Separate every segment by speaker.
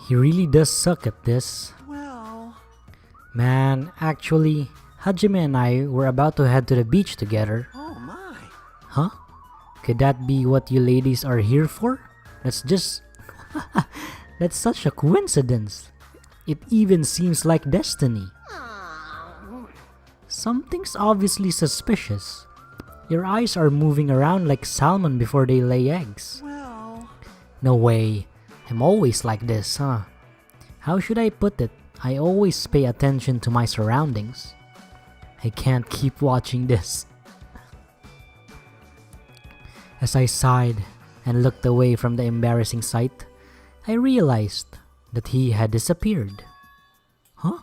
Speaker 1: He really does suck at this.
Speaker 2: Well...
Speaker 1: Man, actually, Hajime and I were about to head to the beach together.
Speaker 2: Oh my.
Speaker 1: Huh? Could that be what you ladies are here for? That's just... That's such a coincidence. It even seems like destiny. Something's obviously suspicious. Your eyes are moving around like salmon before they lay eggs.
Speaker 2: Well...
Speaker 1: No way. I'm always like this, huh? How should I put it? I always pay attention to my surroundings. I can't keep watching this. As I sighed and looked away from the embarrassing sight, I realized that he had disappeared. Huh?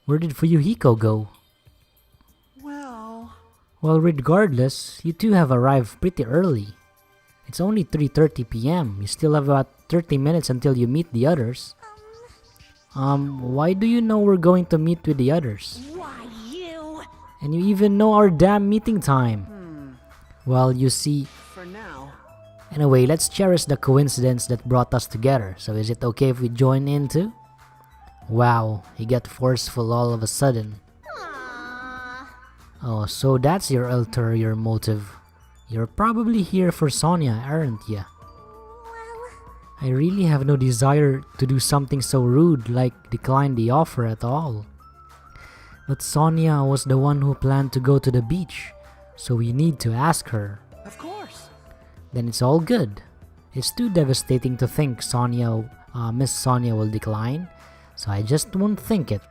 Speaker 1: Where did Fuyuhiko go? Well, regardless, you two have arrived pretty early. It's only 3:30 p.m. You still have about 30 minutes until you meet the others. Why do you know we're going to meet with the others?
Speaker 3: Why you?
Speaker 1: And you even know our damn meeting time. Well, you see...
Speaker 2: For now...
Speaker 1: Anyway, let's cherish the coincidence that brought us together. So is it okay if we join in too? Wow, he got forceful all of a sudden. Oh, so that's your ulterior motive. You're probably here for Sonia, aren't ya? I really have no desire to do something so rude like decline the offer at all. But Sonia was the one who planned to go to the beach, so we need to ask her.
Speaker 2: Of course.
Speaker 1: Then it's all good. It's too devastating to think Miss Sonia will decline, so I just won't think it.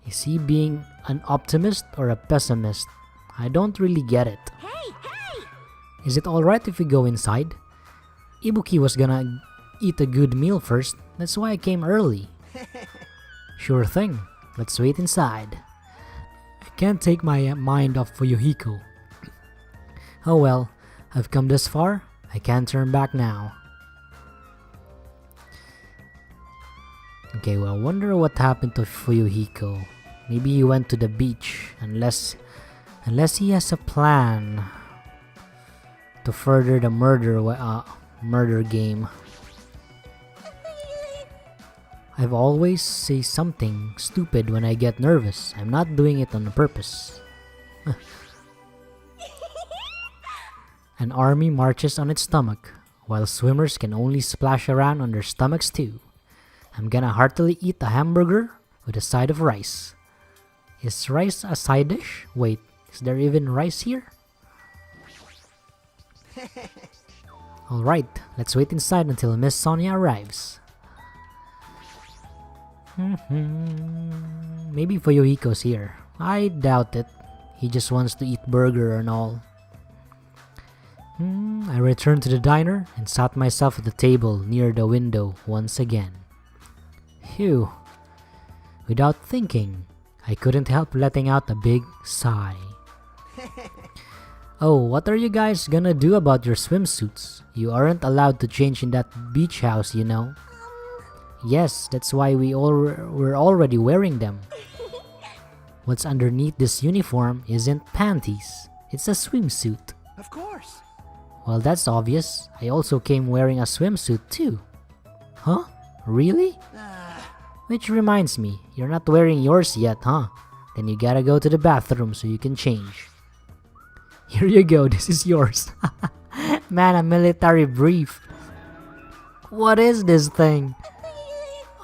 Speaker 1: Is he being an optimist or a pessimist? I don't really get it.
Speaker 3: Hey, hey!
Speaker 1: Is it alright if we go inside? Ibuki was gonna eat a good meal first, that's why I came early. Sure thing, let's wait inside. I can't take my mind off Fuyuhiko. Oh well, I've come this far, I can't turn back now. Okay, well, I wonder what happened to Fuyuhiko. Maybe he went to the beach, unless he has a plan to further the murder game. I've always say something stupid when I get nervous. I'm not doing it on purpose. An army marches on its stomach, while swimmers can only splash around on their stomachs too. I'm gonna heartily eat a hamburger with a side of rice. Is rice a side dish? Wait, is there even rice here? Alright, let's wait inside until Miss Sonia arrives. Maybe Fuyuhiko's here. I doubt it. He just wants to eat burger and all. I returned to the diner and sat myself at the table near the window once again. Phew. Without thinking, I couldn't help letting out a big sigh. Oh, what are you guys gonna do about your swimsuits? You aren't allowed to change in that beach house, you know. Yes, that's why we're already wearing them. What's underneath this uniform isn't panties. It's a swimsuit.
Speaker 2: Of course.
Speaker 1: Well, that's obvious. I also came wearing a swimsuit too. Huh? Really? Which reminds me, you're not wearing yours yet, huh? Then you gotta go to the bathroom so you can change. Here you go, this is yours. Man, a military brief. What is this thing?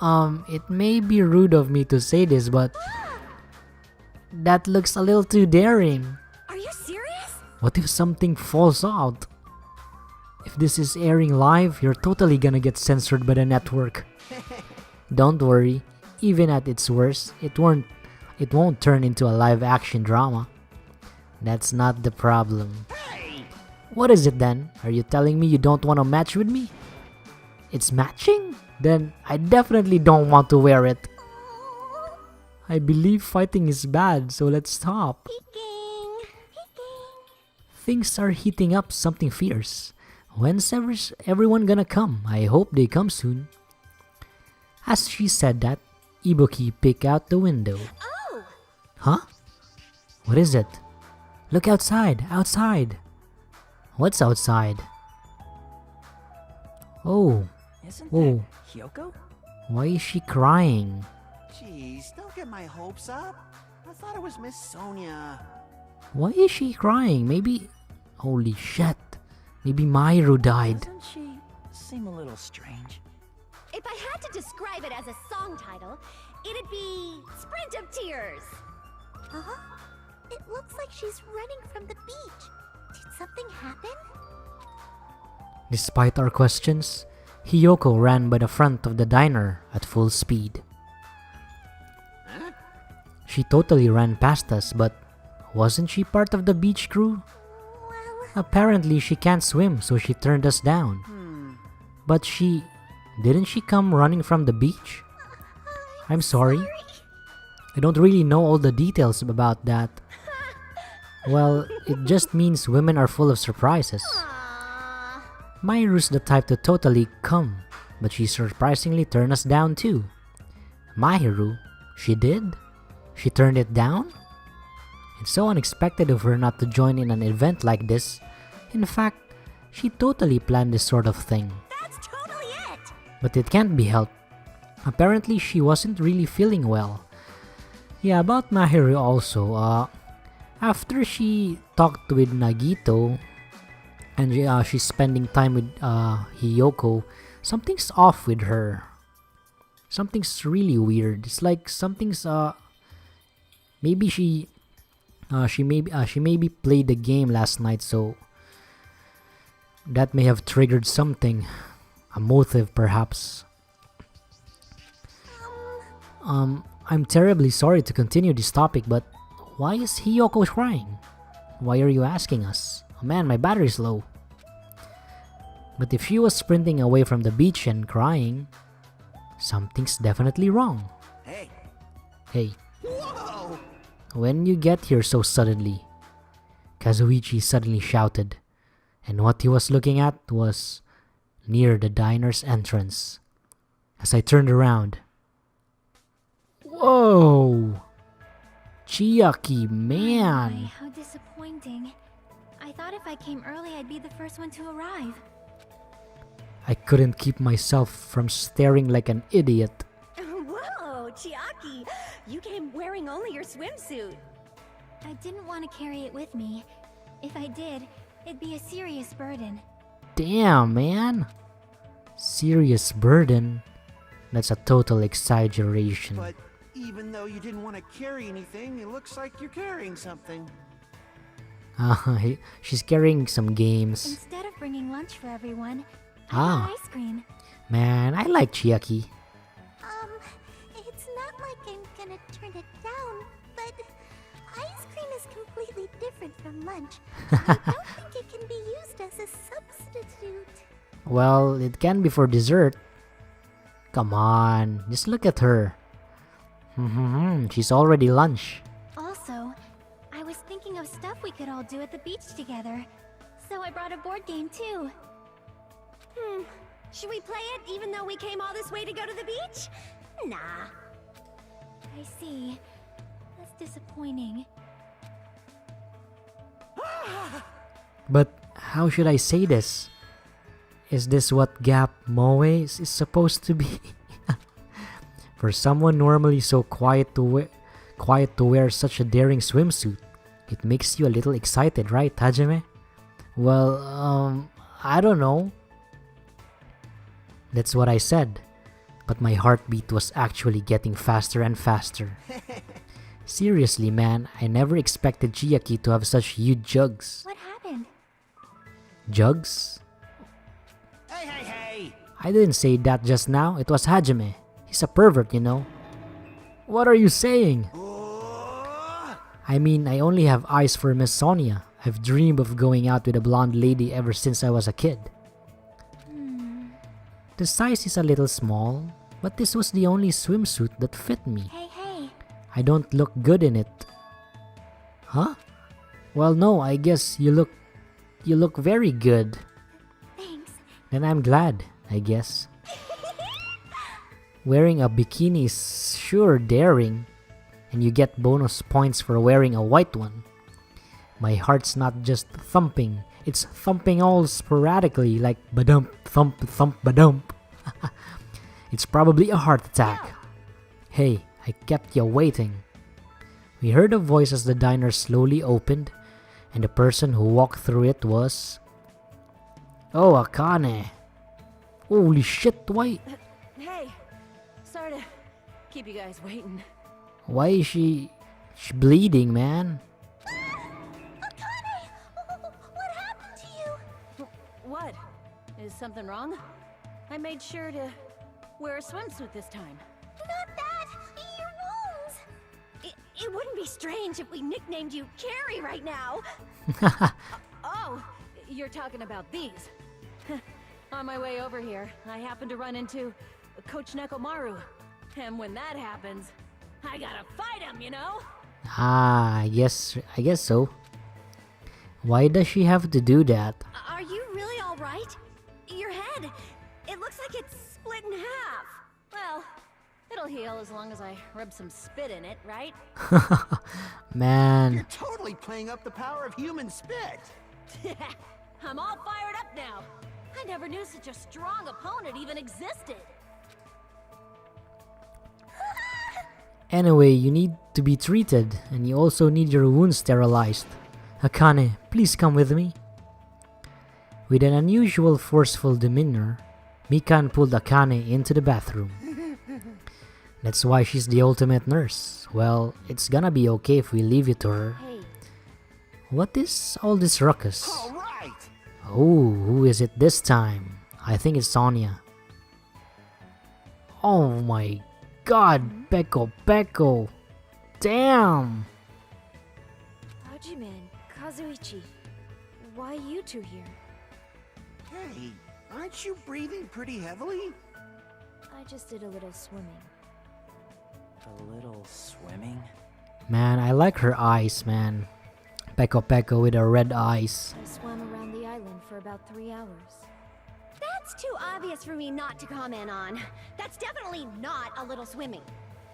Speaker 1: It may be rude of me to say this, but that looks a little too daring.
Speaker 3: Are you serious?
Speaker 1: What if something falls out? If this is airing live, you're totally gonna get censored by the network. Don't worry, even at its worst, it won't turn into a live action drama. That's not the problem. What is it then? Are you telling me you don't want to match with me? It's matching? Then I definitely don't want to wear it. I believe fighting is bad, so let's stop. Things are heating up something fierce. When's everyone gonna come? I hope they come soon. As she said that, Ibuki peeked out the window.
Speaker 3: Oh!
Speaker 1: Huh? What is it? Look outside! Outside! What's outside? Oh,
Speaker 2: Isn't
Speaker 1: Oh.
Speaker 2: that Hyoko?
Speaker 1: Why is she crying?
Speaker 2: Jeez, don't get my hopes up. I thought it was Miss Sonia.
Speaker 1: Why is she crying? Maybe... Holy shit. Maybe Mahiru died.
Speaker 2: Doesn't she seem a little strange?
Speaker 3: If I had to describe it as a song title, it'd be Sprint of Tears. Huh? It looks like she's running from the beach. Did something happen?
Speaker 1: Despite our questions, Hiyoko ran by the front of the diner at full speed.
Speaker 2: Huh?
Speaker 1: She totally ran past us, but wasn't she part of the beach crew?
Speaker 3: Well,
Speaker 1: Apparently she can't swim, so she turned us down. But didn't she come running from the beach? I'm sorry. I don't really know all the details about that. Well, it just means women are full of surprises.
Speaker 3: Aww.
Speaker 1: Mayru's the type to totally come, but she surprisingly turned us down too. Mahiru, she did? She turned it down? It's so unexpected of her not to join in an event like this. In fact, she totally planned this sort of thing.
Speaker 3: That's totally it.
Speaker 1: But it can't be helped. Apparently she wasn't really feeling well. Yeah, about Mahiru also, after she talked with Nagito and she's spending time with Hiyoko, something's off with her. Something's really weird. It's like something's maybe she maybe played the game last night, so that may have triggered something, a motive perhaps. I'm terribly sorry to continue this topic, but why is Hiyoko crying? Why are you asking us? Oh man, my battery's low. But if she was sprinting away from the beach and crying, something's definitely wrong.
Speaker 2: Hey.
Speaker 1: Hey,
Speaker 2: Whoa!
Speaker 1: when you get here so suddenly, Kazuichi suddenly shouted, and what he was looking at was near the diner's entrance. As I turned around, whoa! Chiaki,
Speaker 4: My,
Speaker 1: man!
Speaker 4: how disappointing. I thought if I came early, I'd be the first one to arrive.
Speaker 1: I couldn't keep myself from staring like an idiot.
Speaker 3: Whoa, Chiaki. You came wearing only your swimsuit.
Speaker 4: I didn't want to carry it with me. If I did, it'd be a serious burden.
Speaker 1: Damn, man! Serious burden? That's a total exaggeration.
Speaker 2: But even though you didn't want to carry anything, it looks like you're carrying something.
Speaker 1: She's carrying some games.
Speaker 4: Instead of bringing lunch for everyone, I
Speaker 1: Ah.
Speaker 4: got ice cream.
Speaker 1: Man, I like Chiaki.
Speaker 3: It's not like I'm gonna turn it down, but ice cream is completely different from lunch. I don't think it can be used as a substitute.
Speaker 1: Well, it can be for dessert. Come on, just look at her. She's already lunch.
Speaker 4: Also, I was thinking of stuff we could all do at the beach together. So I brought a board game too.
Speaker 3: Should we play it even though we came all this way to go to the beach? Nah.
Speaker 4: I see. That's disappointing.
Speaker 1: But how should I say this? Is this what Gap Moe is supposed to be? For someone normally so quiet to wear such a daring swimsuit, it makes you a little excited, right, Hajime? Well, I don't know. That's what I said, but my heartbeat was actually getting faster and faster. Seriously, man, I never expected Chiaki to have such huge jugs.
Speaker 4: What happened?
Speaker 1: Jugs?
Speaker 2: Hey, hey, hey!
Speaker 1: I didn't say that just now, it was Hajime. He's a pervert, you know. What are you saying?
Speaker 2: Oh!
Speaker 1: I mean, I only have eyes for Miss Sonia. I've dreamed of going out with a blonde lady ever since I was a kid. The size is a little small, but this was the only swimsuit that fit me.
Speaker 4: Hey, hey.
Speaker 1: I don't look good in it. Huh? Well, no, I guess you look very good.
Speaker 4: Thanks.
Speaker 1: Then I'm glad, I guess. Wearing a bikini is sure daring, and you get bonus points for wearing a white one. My heart's not just thumping, it's thumping all sporadically like badump, thump, thump, badump. It's probably a heart attack. Hey, I kept you waiting. We heard a voice as the diner slowly opened, and the person who walked through it was... Oh, Akane. Holy shit, why...
Speaker 5: Hey, sorry to keep you guys waiting.
Speaker 1: Why is she bleeding, man?
Speaker 3: Akane! What happened to you?
Speaker 5: What? Is something wrong? I made sure to wear a swimsuit this time.
Speaker 3: Not that! Your wounds!
Speaker 4: It wouldn't be strange if we nicknamed you Carrie right now.
Speaker 5: Oh, you're talking about these. On my way over here, I happened to run into Coach Nekomaru. And when that happens, I gotta fight him, you know?
Speaker 1: Ah, I guess so. Why does she have to do that?
Speaker 4: Are you really all right? Your head, it looks like it's split in half.
Speaker 5: Well, it'll heal as long as I rub some spit in it, right?
Speaker 1: Man,
Speaker 2: You're totally playing up the power of human spit.
Speaker 5: I'm all fired up now. I never knew such a strong opponent even existed.
Speaker 1: anyway, you need to be treated, and you also need your wounds sterilized. Akane, please come with me. With an unusual forceful demeanor, Mikan pulled Akane into the bathroom. That's why she's the ultimate nurse. Well, it's gonna be okay if we leave it to her.
Speaker 5: Hey,
Speaker 1: What is all this ruckus?
Speaker 2: All right.
Speaker 1: Oh, who is it this time? I think it's Sonia. Oh my god, Peko. Damn!
Speaker 5: Hajime and Kazuichi, why you two here?
Speaker 2: Hey, aren't you breathing pretty heavily?
Speaker 5: I just did a little swimming.
Speaker 6: A little swimming?
Speaker 1: Man, I like her eyes, man. Peko with her red eyes.
Speaker 5: I swam around the island for about 3 hours.
Speaker 4: That's too obvious for me not to comment on. That's definitely not a little swimming.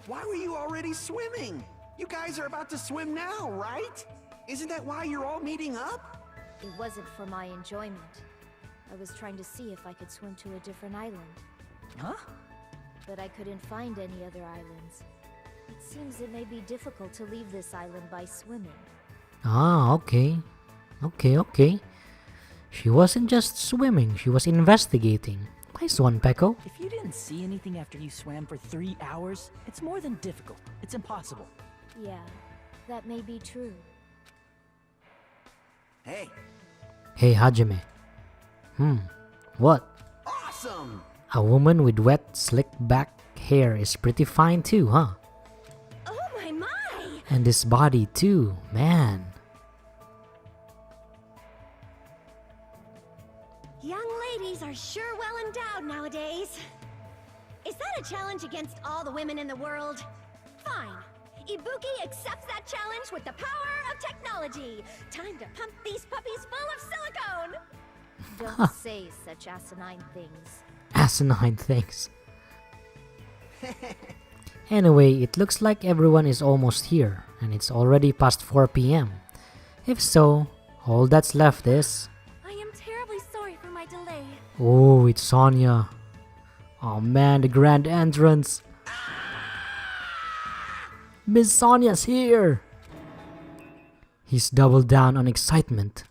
Speaker 2: Why were you already swimming? You guys are about to swim now, right? Isn't that why you're all meeting up?
Speaker 5: It wasn't for my enjoyment. I was trying to see if I could swim to a different island,
Speaker 6: Huh?
Speaker 5: but I couldn't find any other islands. It seems it may be difficult to leave this island by swimming.
Speaker 1: Ah, okay. Okay. She wasn't just swimming, she was investigating. Nice one, Peko.
Speaker 6: If you didn't see anything after you swam for 3 hours, it's more than difficult. It's impossible.
Speaker 5: Yeah, that may be true.
Speaker 2: Hey,
Speaker 1: Hey, Hajime. What?
Speaker 2: awesome!
Speaker 1: A woman with wet, slick back hair is pretty fine too, huh?
Speaker 4: Oh my!
Speaker 1: And this body too, man.
Speaker 4: Young ladies are sure well endowed nowadays. Is that a challenge against all the women in the world? Fine. Ibuki accepts that challenge with the power of technology. Time to pump these puppies full of silicone.
Speaker 5: Don't say such asinine things.
Speaker 1: Asinine things. Anyway, it looks like everyone is almost here, and it's already past 4 p.m. If so, all that's left is...
Speaker 4: I am terribly sorry for my delay.
Speaker 1: Oh, it's Sonia. Oh man, the grand entrance. Miss Sonia's here! He's doubled down on excitement.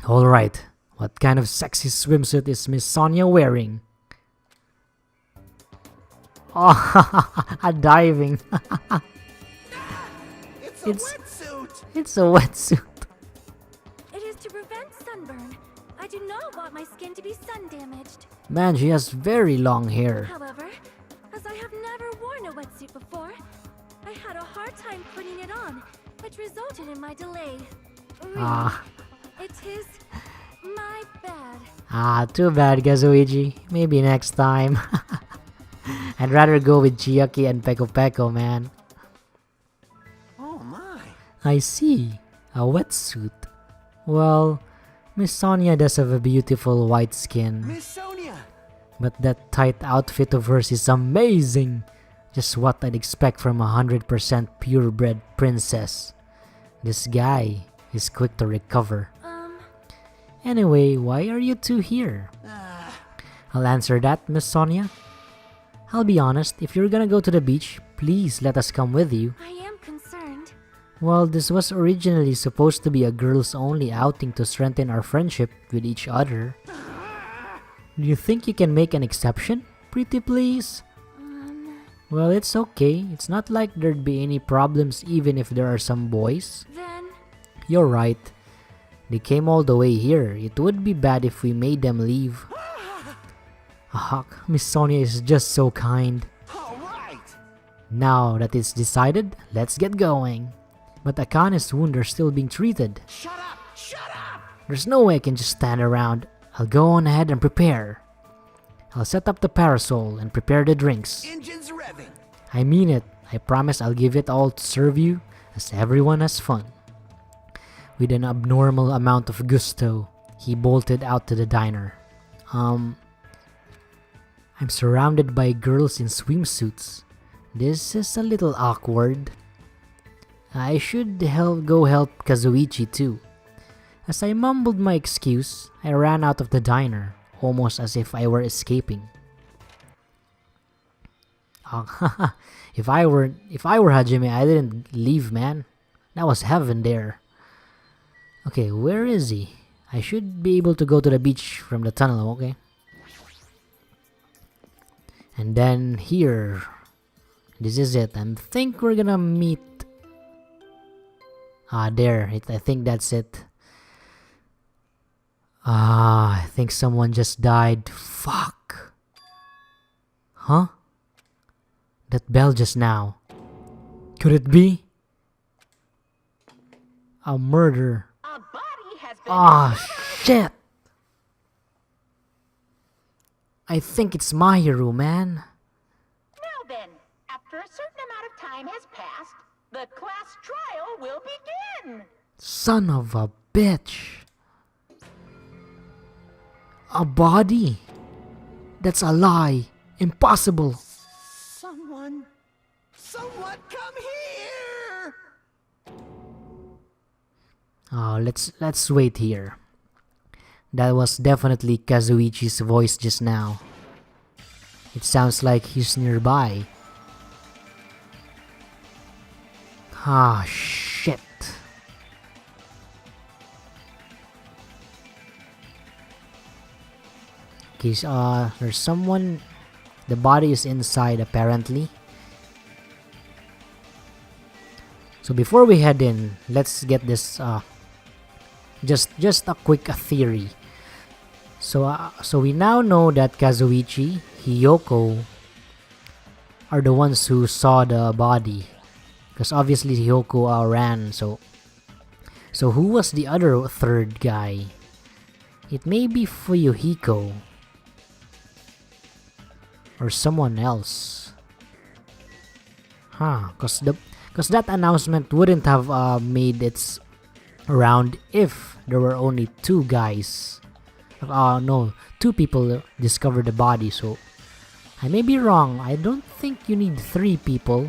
Speaker 1: Alright, what kind of sexy swimsuit is Miss Sonia wearing? Oh, diving.
Speaker 2: It's a
Speaker 1: It's-
Speaker 2: wetsuit!
Speaker 1: It's a wetsuit.
Speaker 4: It is to prevent sunburn. I do not want my skin to be sun damaged.
Speaker 1: Man, she has very long hair.
Speaker 4: However, as I have never worn a wetsuit before, I had a hard time putting it on, which resulted in my delay. Really,
Speaker 1: Ah,
Speaker 4: it is my bad.
Speaker 1: too bad, Kazuichi. Maybe next time. I'd rather go with Chiaki and Peko, man.
Speaker 2: Oh my.
Speaker 1: I see. A wetsuit. Well, Miss Sonia does have a beautiful white skin.
Speaker 2: Miss Sonia!
Speaker 1: But that tight outfit of hers is amazing. Just what I'd expect from a 100% purebred princess. This guy is quick to recover. Anyway, why are you two here? I'll answer that, Miss Sonia. I'll be honest, if you're gonna go to the beach, please let us come with you.
Speaker 3: I am concerned.
Speaker 1: Well, this was originally supposed to be a girls-only outing to strengthen our friendship with each other. Do you think you can make an exception? Pretty please? Well, it's okay. It's not like there'd be any problems even if there are some boys.
Speaker 3: Then,
Speaker 1: You're right. They came all the way here. It would be bad if we made them leave. Miss Sonia is just so kind.
Speaker 2: All right.
Speaker 1: Now that it's decided, let's get going. But Akane's wounds are still being treated.
Speaker 2: Shut up! Shut up!
Speaker 1: There's no way I can just stand around. I'll go on ahead and prepare. I'll set up the parasol and prepare the drinks.
Speaker 2: Engines revving.
Speaker 1: I mean it. I promise I'll give it all to serve you as everyone has fun. With an abnormal amount of gusto, he bolted out to the diner. I'm surrounded by girls in swimsuits. This is a little awkward. I should go help Kazuichi too. As I mumbled my excuse, I ran out of the diner, almost as if I were escaping. If I were Hajime, I didn't leave, man. That was heaven there. Okay, where is he? I should be able to go to the beach from the tunnel, okay? And then here. This is it. I think we're gonna meet. There. I think that's it. I think someone just died. Fuck. Huh? That bell just now. Could it be? A murder.
Speaker 5: A body has been
Speaker 1: Shit. I think it's Mahiru, man.
Speaker 5: Now then, after a certain amount of time has passed, the class trial will begin.
Speaker 1: Son of a bitch. A body? That's a lie. Impossible.
Speaker 2: Someone come here!
Speaker 1: Let's wait here. That was definitely Kazuichi's voice just now. It sounds like he's nearby. Shit. Okay, there's someone. The body is inside apparently. So before we head in, let's get this just a quick theory. So we now know that Kazuichi, Hiyoko are the ones who saw the body, because obviously Hiyoko ran. So who was the other third guy? It may be Fuyuhiko or someone else. Because that announcement wouldn't have made its round if there were only two guys. No, two people discovered the body. So I may be wrong. I don't think you need three people.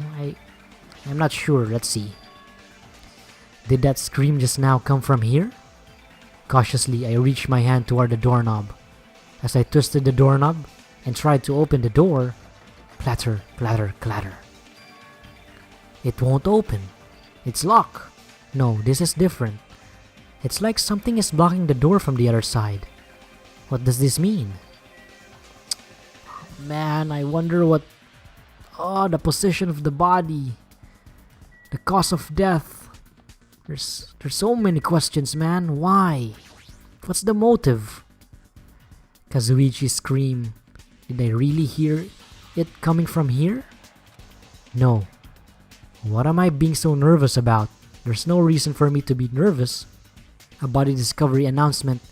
Speaker 1: I'm not sure. Let's see. Did that scream just now come from here? Cautiously, I reached my hand toward the doorknob. As I twisted the doorknob and tried to open the door, clatter, clatter, clatter. It won't open. It's locked. No, this is different. It's like something is blocking the door from the other side. What does this mean? Man, I wonder what... the position of the body. The cause of death. There's so many questions, man. Why? What's the motive? Kazuichi's scream. Did I really hear it coming from here? No. What am I being so nervous about? There's no reason for me to be nervous. A body discovery announcement.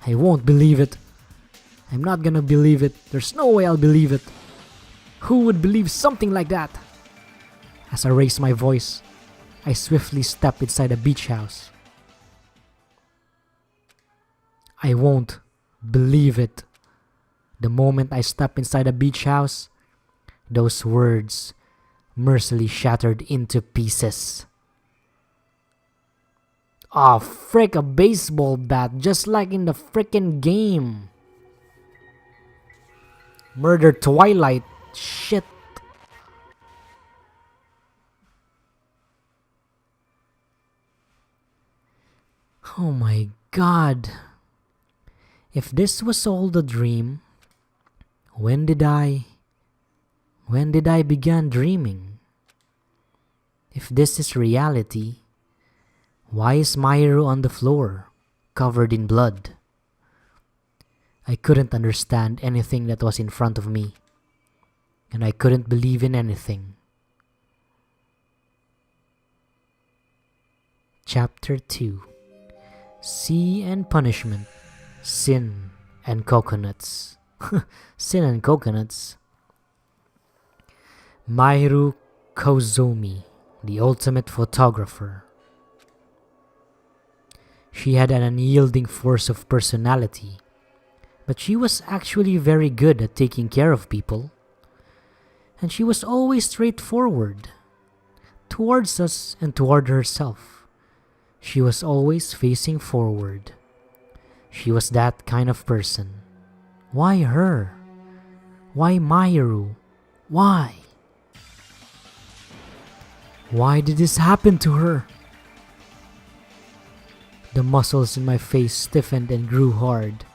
Speaker 1: I won't believe it. I'm not gonna believe it. There's no way I'll believe it. Who would believe something like that? As I raised my voice, I swiftly stepped inside a beach house. I won't believe it. The moment I stepped inside a beach house, those words mercilessly shattered into pieces. Frick, a baseball bat, just like in the frickin' game. Murder Twilight. Shit. Oh my god. If this was all the dream, when did I begin dreaming? If this is reality, why is Mahiru on the floor, covered in blood? I couldn't understand anything that was in front of me, and I couldn't believe in anything. Chapter 2: Sea and Punishment, Sin and Coconuts. Sin and Coconuts. Mahiru Kozomi, the ultimate photographer. She had an unyielding force of personality, but she was actually very good at taking care of people. And she was always straightforward, towards us and toward herself. She was always facing forward. She was that kind of person. Why her? Why Mahiru? Why? Why did this happen to her? The muscles in my face stiffened and grew hard.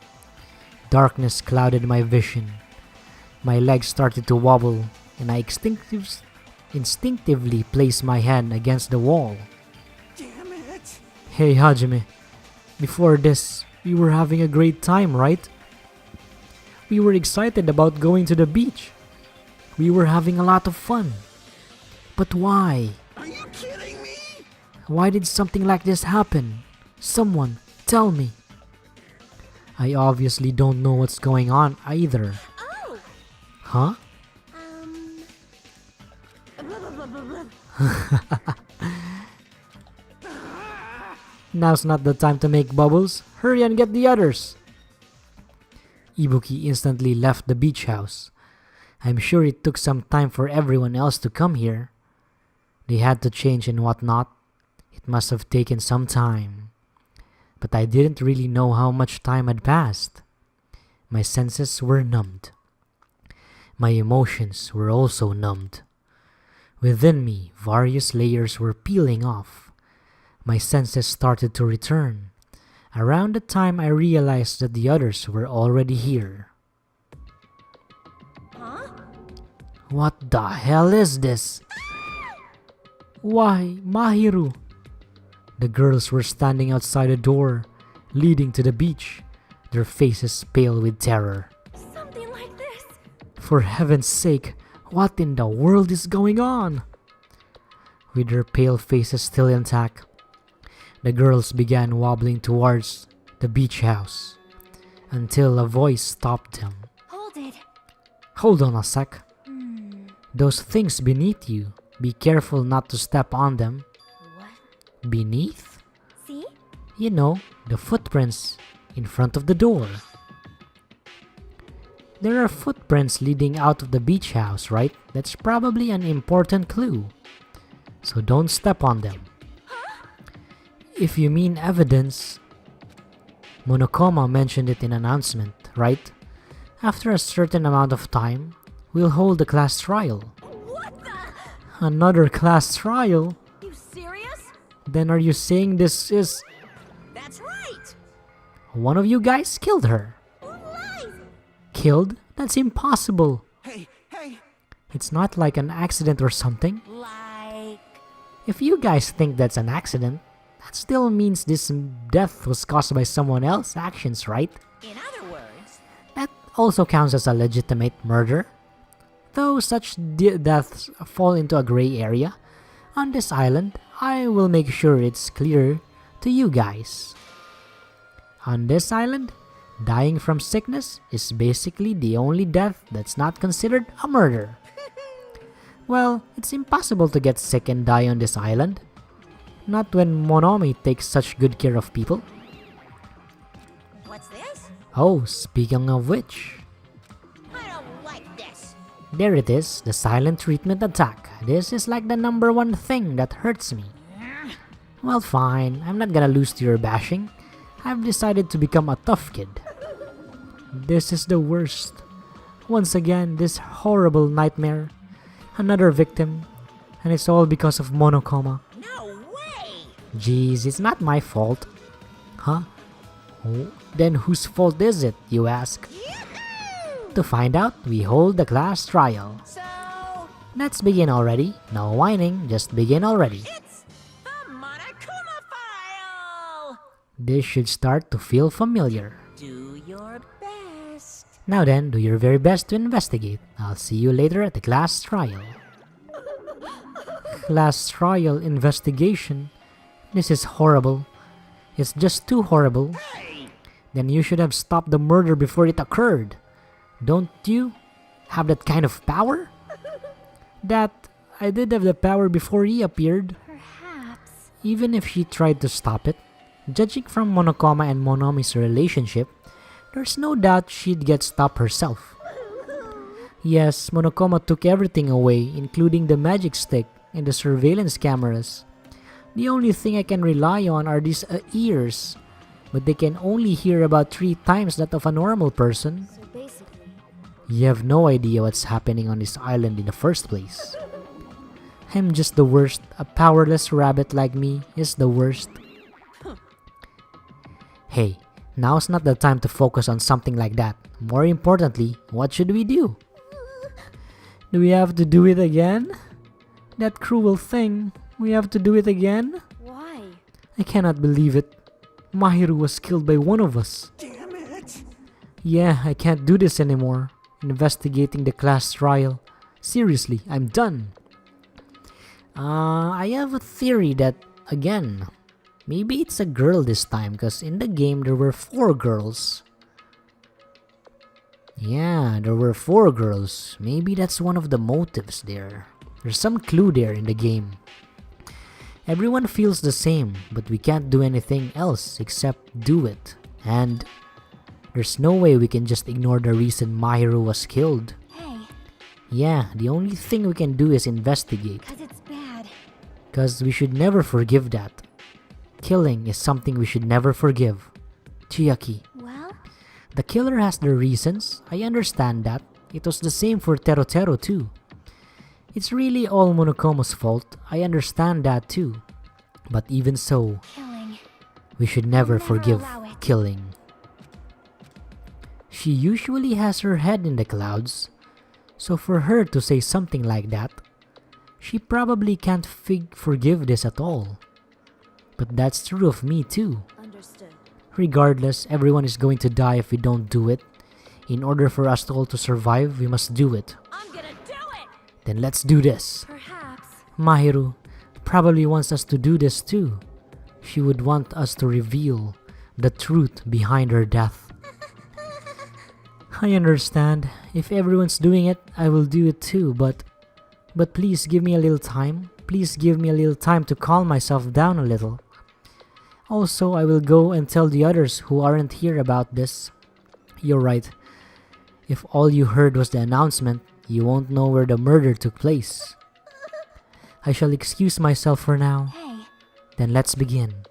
Speaker 1: Darkness clouded my vision. My legs started to wobble, and I instinctively placed my hand against the wall.
Speaker 2: Damn it!
Speaker 1: Hey Hajime, before this, we were having a great time, right? We were excited about going to the beach. We were having a lot of fun. But why?
Speaker 2: Are you kidding me?
Speaker 1: Why did something like this happen? Someone, tell me. I obviously don't know what's going on either.
Speaker 4: Oh!
Speaker 1: Huh? Now's not the time to make bubbles. Hurry and get the others. Ibuki instantly left the beach house. I'm sure it took some time for everyone else to come here. They had to change and whatnot. It must have taken some time. But I didn't really know how much time had passed. My senses were numbed. My emotions were also numbed. Within me, various layers were peeling off. My senses started to return. Around the time I realized that the others were already here.
Speaker 4: Huh?
Speaker 1: What the hell is this? Why, Mahiru? The girls were standing outside a door leading to the beach, their faces pale with terror.
Speaker 4: Something like this.
Speaker 1: For heaven's sake, what in the world is going on? With their pale faces still intact, the girls began wobbling towards the beach house until a voice stopped them.
Speaker 4: Hold it.
Speaker 1: Hold on a sec. Those things beneath you, be careful not to step on them.
Speaker 4: What?
Speaker 1: Beneath?
Speaker 4: See?
Speaker 1: You know, the footprints in front of the door. There are footprints leading out of the beach house, right? That's probably an important clue. So don't step on them. If you mean evidence, Monokuma mentioned it in announcement, right? After a certain amount of time, we'll hold a class trial.
Speaker 4: What the?
Speaker 1: Another class trial?
Speaker 4: You serious?
Speaker 1: Then are you saying this is...
Speaker 4: That's right.
Speaker 1: one of you guys killed her?
Speaker 4: Lies.
Speaker 1: Killed? That's impossible.
Speaker 2: Hey, hey!
Speaker 1: It's not like an accident or something.
Speaker 4: Like.
Speaker 1: If you guys think that's an accident, that still means this death was caused by someone else's actions, right?
Speaker 4: In other words.
Speaker 1: That also counts as a legitimate murder. Though such deaths fall into a gray area, on this island, I will make sure it's clear to you guys. On this island, dying from sickness is basically the only death that's not considered a murder. Well, it's impossible to get sick and die on this island. Not when Monomi takes such good care of people.
Speaker 4: What's this?
Speaker 1: Oh, speaking of which,
Speaker 4: I don't like this.
Speaker 1: there it is, the silent treatment attack. This is like the #1 thing that hurts me. Well, fine, I'm not gonna lose to your bashing. I've decided to become a tough kid. This is the worst. Once again, this horrible nightmare. Another victim. And it's all because of Monokuma.
Speaker 4: No way!
Speaker 1: Jeez, it's not my fault. Huh? Oh, then whose fault is it, you ask? To find out, we hold the class trial.
Speaker 4: So,
Speaker 1: Let's begin already. No whining, just begin already.
Speaker 4: it's the Monokuma file!
Speaker 1: This should start to feel familiar.
Speaker 4: Do your best.
Speaker 1: Now then, do your very best to investigate. I'll see you later at the class trial. Class trial investigation? This is horrible. It's just too horrible. Then you should have stopped the murder before it occurred. Don't you have that kind of power? That I did have the power before he appeared.
Speaker 3: Perhaps.
Speaker 1: Even if she tried to stop it, judging from Monokuma and Monomi's relationship, there's no doubt she'd get stopped herself. Yes, Monokuma took everything away, including the magic stick and the surveillance cameras. The only thing I can rely on are these ears, but they can only hear about 3 times that of a normal person.
Speaker 3: So basically,
Speaker 1: You have no idea what's happening on this island in the first place. I'm just the worst. A powerless rabbit like me is the worst. Hey, now's not the time to focus on something like that. More importantly, what should we do? Do we have to do it again? That cruel thing. We have to do it again?
Speaker 3: why?
Speaker 1: I cannot believe it. Mahiru was killed by one of us.
Speaker 2: Damn it!
Speaker 1: Yeah, I can't do this anymore. Investigating the class trial. Seriously, I'm done. I have a theory that, again, maybe it's a girl this time, because in the game there were 4 girls. Yeah, there were 4 girls. Maybe that's one of the motives there. There's some clue there in the game. Everyone feels the same, but we can't do anything else except do it. And there's no way we can just ignore the reason Mahiru was killed.
Speaker 3: Hey,
Speaker 1: Yeah, the only thing we can do is investigate.
Speaker 3: cause it's bad.
Speaker 1: Cause we should never forgive that. Killing is something we should never forgive. Chiaki,
Speaker 3: Well,
Speaker 1: the killer has their reasons. I understand that. It was the same for Terotero too. It's really all Monokuma's fault. I understand that too. But even so,
Speaker 3: killing.
Speaker 1: we should never
Speaker 3: Never
Speaker 1: forgive
Speaker 3: allow it.
Speaker 1: killing. She usually has her head in the clouds, so for her to say something like that, she probably can't forgive this at all. But that's true of me too.
Speaker 5: Understood.
Speaker 1: Regardless, everyone is going to die if we don't do it. In order for us all to survive, we must do it.
Speaker 5: I'm gonna do it!
Speaker 1: Then let's do this.
Speaker 3: Perhaps.
Speaker 1: Mahiru probably wants us to do this too. She would want us to reveal the truth behind her death. I understand. If everyone's doing it, I will do it too, but please give me a little time. Please give me a little time to calm myself down a little. Also, I will go and tell the others who aren't here about this. You're right. If all you heard was the announcement, you won't know where the murder took place. I shall excuse myself for now.
Speaker 3: Hey,
Speaker 1: Then let's begin.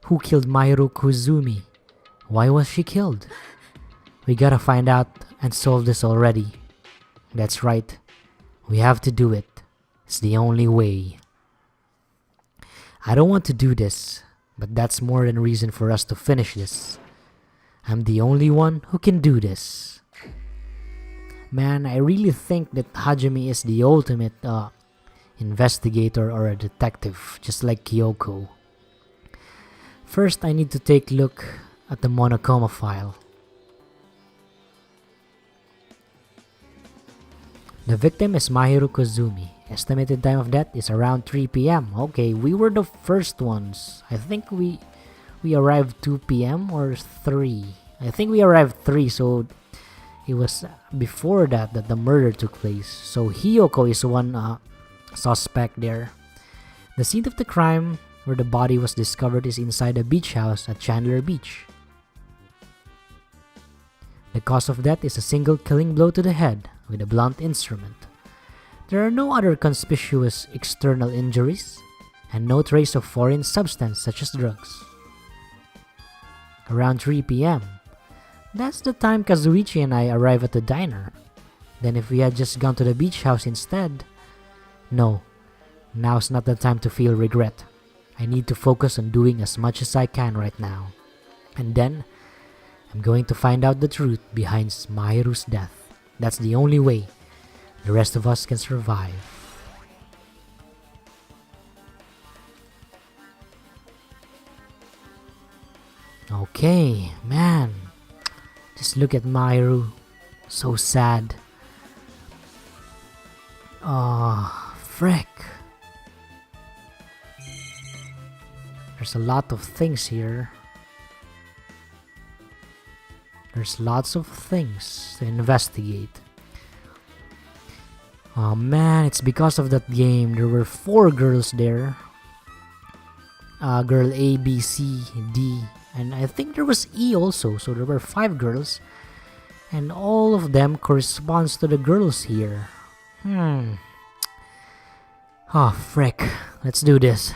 Speaker 1: Who killed Mahiru Kuzumi? Why was she killed? We gotta find out and solve this already. That's right. We have to do it. It's the only way. I don't want to do this, but that's more than reason for us to finish this. I'm the only one who can do this. Man, I really think that Hajime is the ultimate investigator or a detective, just like Kyoko. First, I need to take a look at the Monokuma file. The victim is Mahiru Kuzumi. Estimated time of death is around 3 p.m. Okay, we were the first ones. I think we arrived 2 p.m. or 3. I think we arrived 3, so it was before that the murder took place. So Hiyoko is one suspect there. The scene of the crime where the body was discovered is inside a beach house at Chandler Beach. The cause of death is a single killing blow to the head with a blunt instrument. There are no other conspicuous external injuries and no trace of foreign substance such as drugs. Around 3 p.m. That's the time Kazuichi and I arrive at the diner. Then if we had just gone to the beach house instead. No, now's not the time to feel regret. I need to focus on doing as much as I can right now. And then, I'm going to find out the truth behind Mahiru's death. That's the only way the rest of us can survive. Okay, man. Just look at Mahiru. So sad. Oh, frick. There's a lot of things here. There's lots of things to investigate. Oh man, it's because of that game. There were 4 girls there. Girl A, B, C, D, and I think there was E also. So there were 5 girls. And all of them corresponds to the girls here. Oh frick. Let's do this.